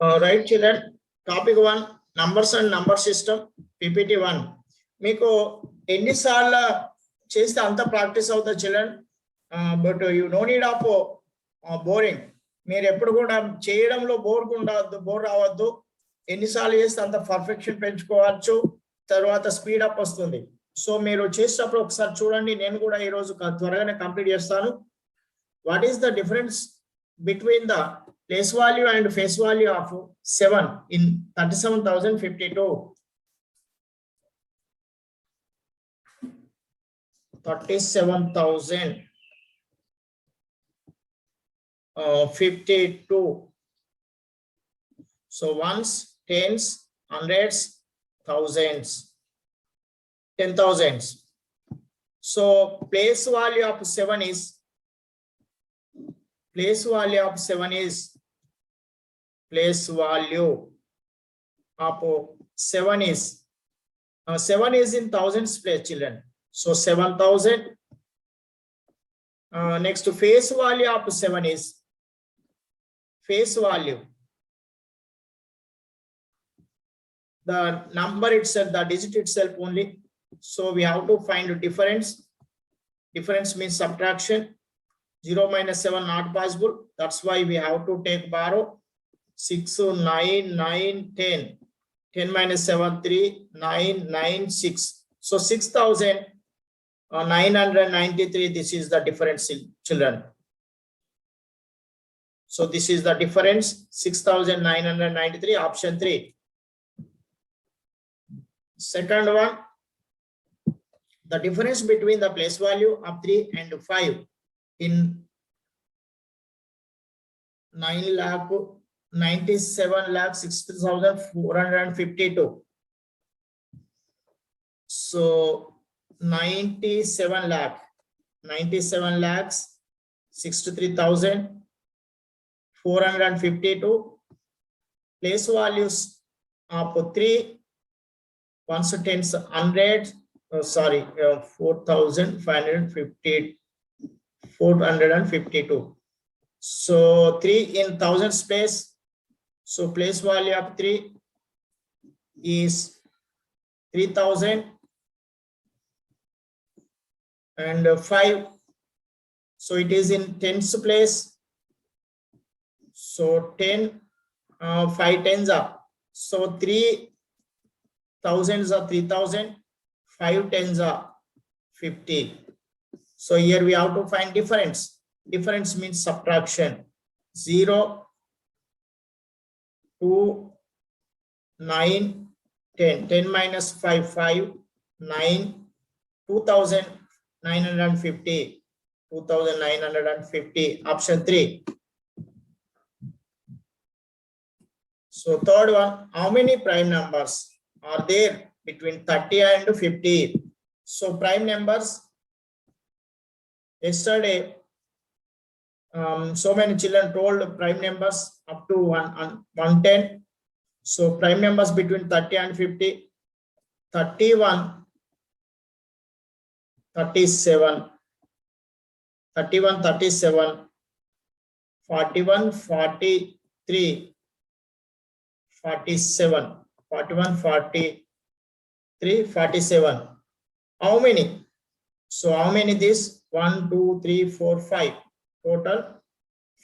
Right, children. Topic 1, numbers and number system, PPT 1. మీకు ఎన్నిసార్లు చేస్తే అంత ప్రాక్టీస్ అవుతుంది children. But you know need of boring. మీరు ఎప్పుడు కూడా చేయడంలో బోర్ రావద్దు. ఎన్నిసార్లు చేస్తే అంత పర్ఫెక్షన్ పెంచుకోవచ్చు, తర్వాత స్పీడ్ అప్ వస్తుంది. సో మీరు చేసేటప్పుడు ఒకసారి చూడండి. నేను కూడా ఈరోజు త్వరగానే కంప్లీట్ చేస్తాను. What is the difference between the place value and face value of 7 in 37,052. 37,052. So ones, tens, hundreds, thousands, 10,000s. So place value of 7 is place value of 7 is place value of 7 is 7 is in thousands place, children. So 7,000. Next face value of 7 is face value, the number itself, the digit itself only. So we have to find the difference. Difference means subtraction. 0 minus 7 not possible. That's why we have to take borrow. 6, 9, 9, 10. 10 minus 7, 3, 9, 9, 6. So 6,993. This is the difference, children. So this is the difference. 6,993. Option 3. Second one, the difference between the place value of 3 and 5 in 9,97,60,452. So 97,63,452. Place values of 3, ones, tens, hundreds, 4,552. So 3 in thousands place. So place value of 3 is 3,000, and 5. So it is in tens place. So 10, 5 tens are. So 3 thousands are 3,000. 5 tens are 50. So here we have to find difference. Difference means subtraction. 0, 2, 9, 10. 10 minus 5, 5, 9, 2,950. 2,950. Option 3. So third one, how many prime numbers are there between 30 and 50? So prime numbers, yesterday so many children told prime numbers up to 110. So prime numbers between 30 and 50, 31, 37, 31, 37, 41, 43, 47, 41, 43, 47. How many? So how many this? 1, 2, 3, 4, 5. Total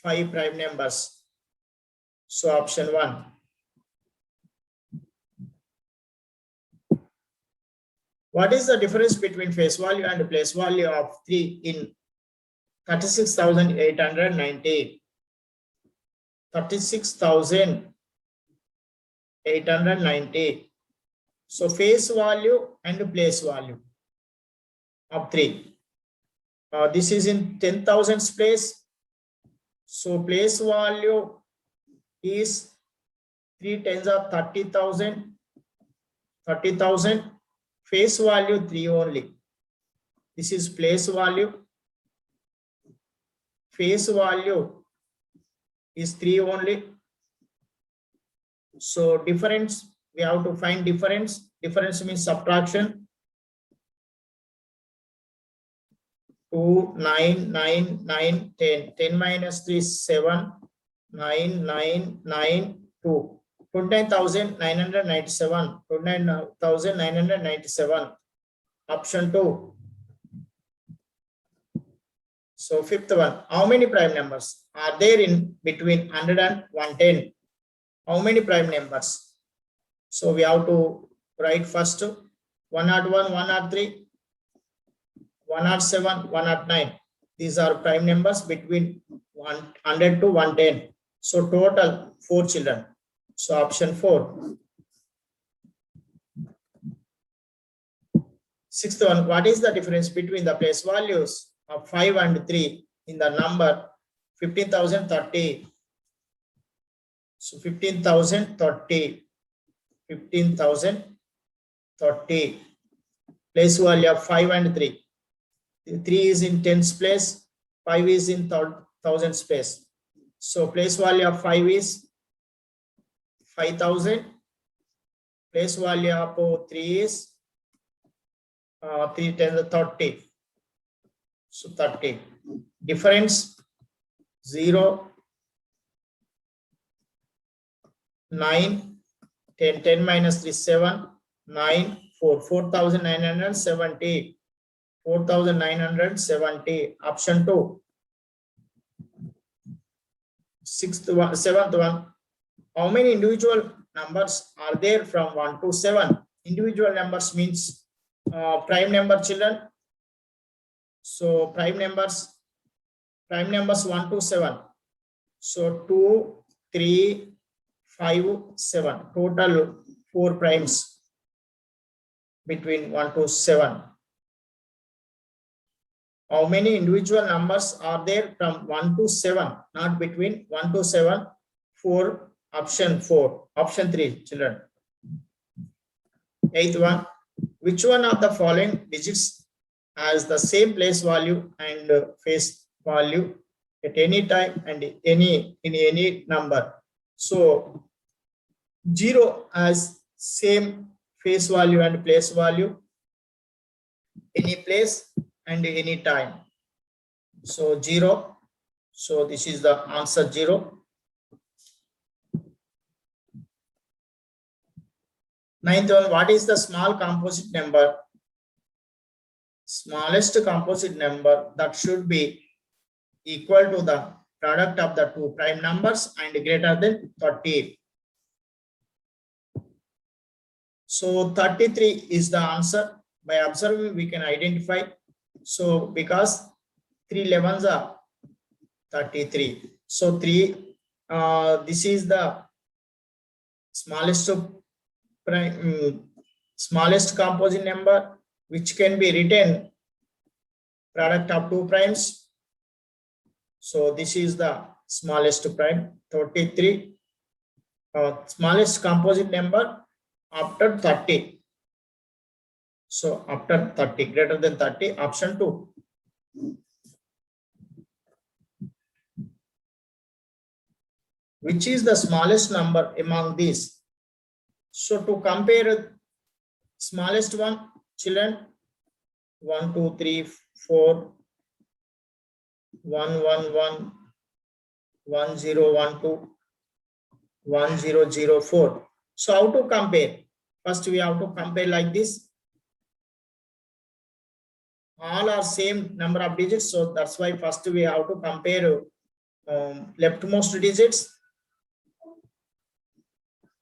5 prime numbers. So option 1. What is the difference between face value and place value of 3 in 36,890? 36,890. So face value and place value of 3. This is in 10,000s place. So place value is 3 tens are 30,000. 30,000. Face value 3 only. This is place value. Face value is 3 only. So difference, we have to find difference. Difference means subtraction. 2, 9, 9, 9, 10. 10 minus 3, 7, 9, 9, 9, 2. 29,997. 29,997. Option 2. So fifth one, how many prime numbers are there in between 100 and 110? How many prime numbers? So we have to write first 101, 103, 107, 109. These are prime numbers between 100 to 110. So total 4 children. So option 4. Sixth one, what is the difference between the place values of 5 and 3 in the number 15,030? So 15,030. 15,030. Place value of 5 and 3. 3 is in tens place, 5 is in thousands place. So place value of 5 is 5,000. Place value of 3 is 3 10 30. So 30. Difference 0, 9, 10, 10 minus 3, 7, 9, 4, 4,970. 4,970. Option 2. Sixth one, seventh one. How many individual numbers are there from 1 to 7? Individual numbers means prime number children. So prime numbers 1 to 7. So 2, 3, 5, 7. Total 4 primes between 1 to 7. How many individual numbers are there from 1 to 7? Not between 1 to 7. 4. Option 4. Option 3, children. Eighth one. Which one of the following digits has the same place value and face value at any time and in any number? So 0 has same face value and place value any place and any time. So 0. So this is the answer 0. Ninth one, what is the small composite number? Smallest composite number that should be equal to the product of the two prime numbers and greater than 30. So 33 is the answer. By observing, we can identify. So because 3 11s are 33. So 3, this is the smallest composite number which can be written product of 2 primes. So this is the smallest prime 33. Smallest composite number after 30. So after 30, greater than 30, option 2. Which is the smallest number among these? So to compare smallest one, children, 1 2 3 4 1 1 1 1 0 1 2 1 0 0 4. So how to compare? First we have to compare like this. All are same number of digits, so that's why first we have to compare leftmost digits.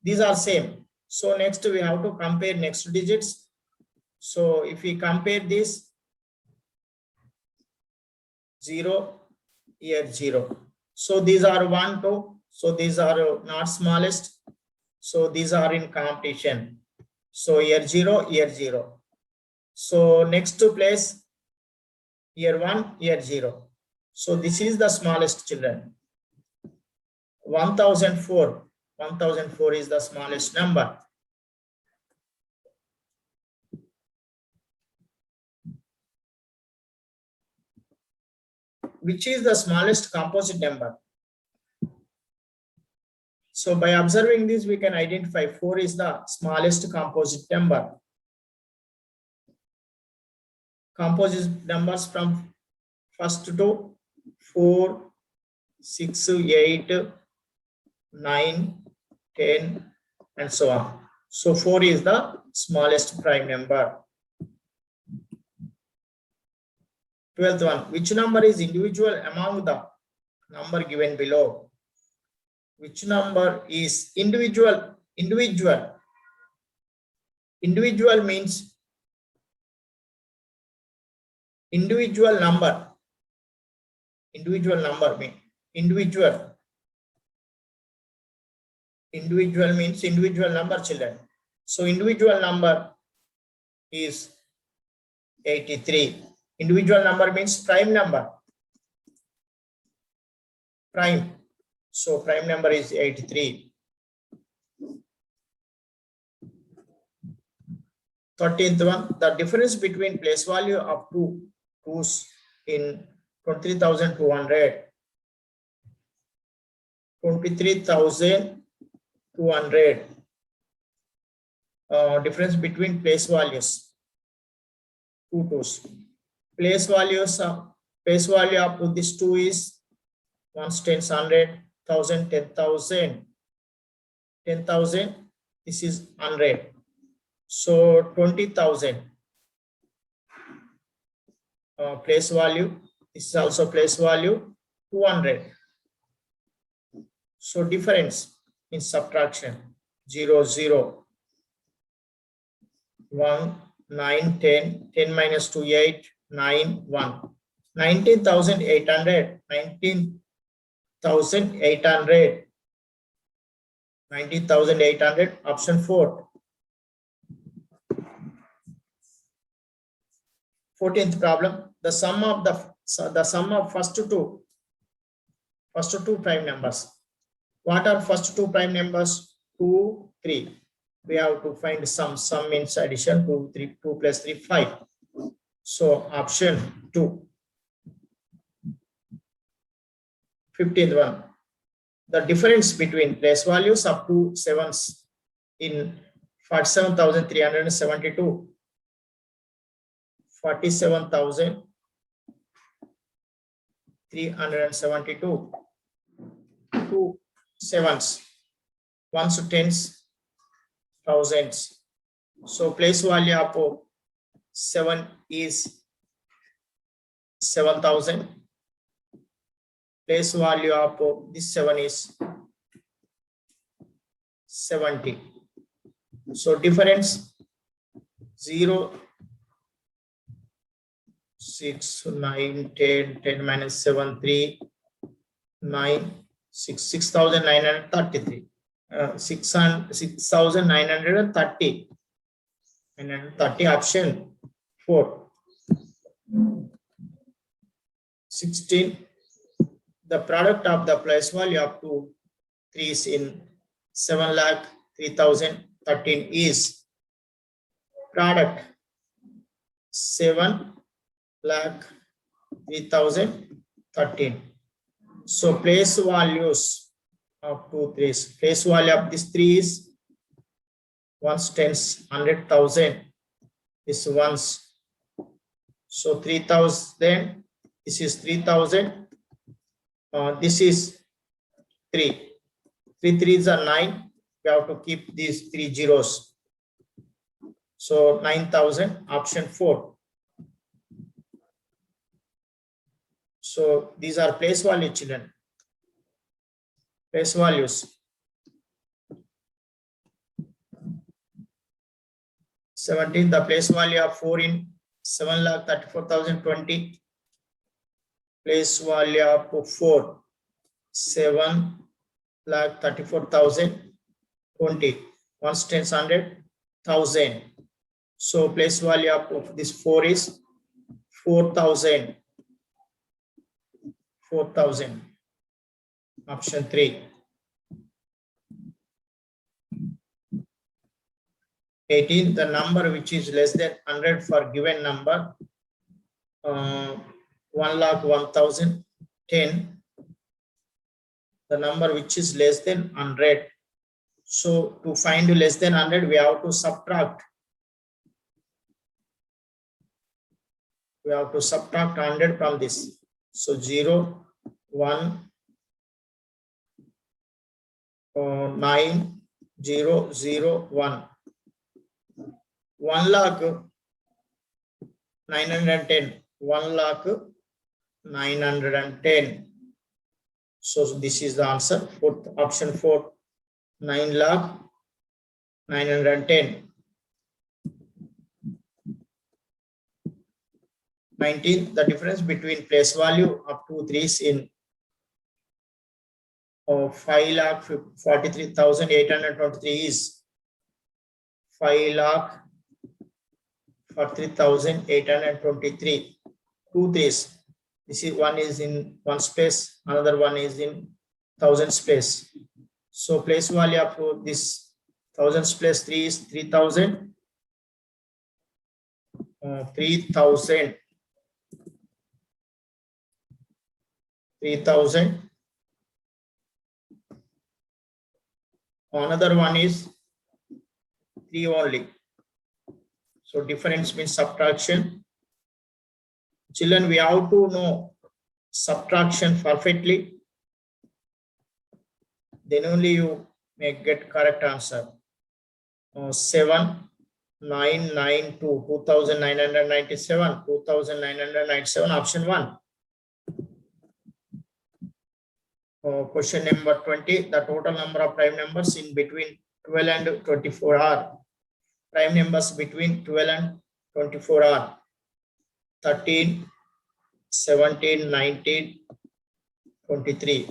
These are same. So next we have to compare next digits. So if we compare this 0, here 0. So these are 1 2. So these are not smallest. So these are in competition. So here 0, here 0. So next to place here 1, here 0. So this is the smallest, children. 1004. 1004 is the smallest number. Which is the smallest composite number? So by observing this, we can identify 4 is the smallest composite number. Composite numbers from first to 4, 6, 8, 9, 10, and so on. So 4 is the smallest prime number. 12th one, which number is individual among the number given below? Which number is individual? Individual means individual number. Individual means individual number, children. So individual number is 83. Individual number means prime number. Prime. So prime number is 83. 13th one, the difference between place value of two twos in 23,200. 23,200. Difference between place values. Two twos. Place value of this two is ones, tens, 100, 1,000, 10,000. 10,000. This is 100. So 20,000 place value. This is also place value 200. So difference in subtraction 0, 0, 1, 9, 10, 10 minus 2, 8, 9, 1. 19,800. 19,800. 19,800. Option 4. 14th problem, the sum of first two prime numbers. What are first two prime numbers? 2, 3. We have to find sum. Sum means addition. 2, 3, 2 plus 3, 5. So option 2. 15th one, the difference between place values of two sevens in 47,372. 47,372. Two sevens, ones to tens, thousands. So place value of 7 is 7,000. Place value of this 7 is 70. So difference 0, 6, 9, 10, 10 minus 7, 3, 9, 6, 6,933. 6,930. 930, option 4. 16. The product of the place value of two threes in 7,03,013 is product 7,03,013. So place values of two threes. Place value of this 3 is ones, tens, 100,000. This ones. So 3,000. This is 3,000. This is 3. 3 threes are 9. We have to keep these 3 zeros. So 9,000. Option 4. So these are place value, children. Place values. 17. The place value of 4 in 7,34,020. Place value of 4, 7,34,020. Ones, tens, 100, 1,000. So place value of this 4 is 4,000. 4,000. Option 3. 18. The number which is less than 100 for given number. 1,01,010. The number which is less than 100. So to find less than 100, we have to subtract. We have to subtract 100 from this. So 0, 1, 9, 0, 0, 1. 1 lakh 910. 1 lakh 910. So this is the answer. Fourth, option 4, 9 lakh 910. 19. The difference between place value up to 3s in 5,43,823 is 5,43,823. 2 3s. This is one is in 1 space, another one is in 1000 space. So place value up to this 1000 space 3 is 3,000. 3,000. 3,000. Another one is 3 only. So difference means subtraction. Children, we have to know subtraction perfectly. Then only you may get correct answer. 7,992, 2,997, 2,997, option 1. Question number 20. The total number of prime numbers in between 12 and 24 are. Prime numbers between 12 and 24 are 13, 17, 19, 23.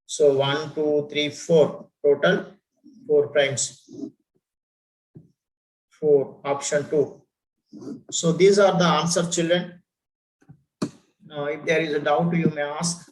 So 1, 2, 3, 4. Total 4 primes. 4, option 2. So these are the answer, children. If there is a doubt, you may ask.